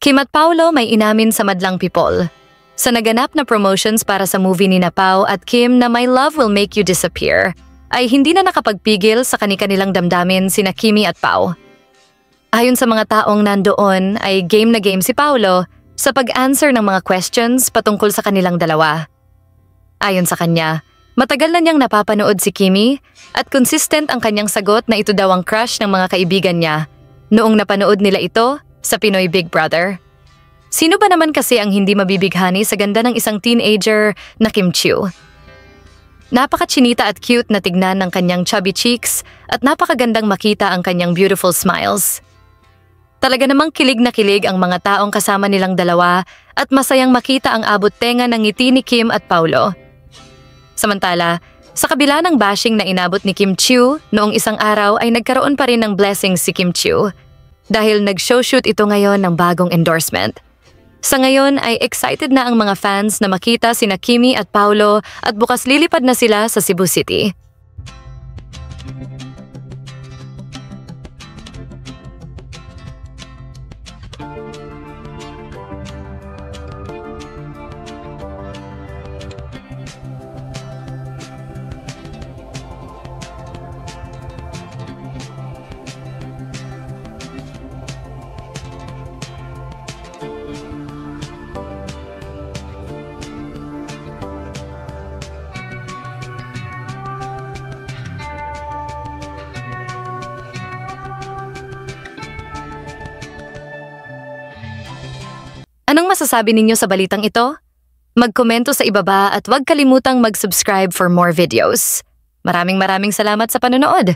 Kim at Paolo may inamin sa Madlang People. Sa naganap na promotions para sa movie ni Pao at Kim na My Love Will Make You Disappear, ay hindi na nakapagpigil sa kani-kanilang damdamin sina Kimi at Pao. Ayon sa mga taong nandoon ay game na game si Paolo sa pag-answer ng mga questions patungkol sa kanilang dalawa. Ayon sa kanya, matagal na niyang napapanood si Kimi at consistent ang kanyang sagot na ito daw ang crush ng mga kaibigan niya noong napanood nila ito sa Pinoy Big Brother. Sino ba naman kasi ang hindi mabibighani sa ganda ng isang teenager na Kim Chiu? Napaka-chinita at cute na tignan ng kanyang chubby cheeks at napakagandang makita ang kanyang beautiful smiles. Talaga namang kilig na kilig ang mga taong kasama nilang dalawa at masayang makita ang abot tenga ng ngiti ni Kim at Paolo. Samantala, sa kabila ng bashing na inabot ni Kim Chiu, noong isang araw ay nagkaroon pa rin ng blessings si Kim Chiu dahil nag-showshoot ito ngayon ng bagong endorsement. Sa ngayon ay excited na ang mga fans na makita sina Kimi at Paolo at bukas lilipad na sila sa Cebu City. Anong masasabi ninyo sa balitang ito? Magkomento sa ibaba at huwag kalimutang mag-subscribe for more videos. Maraming salamat sa panonood.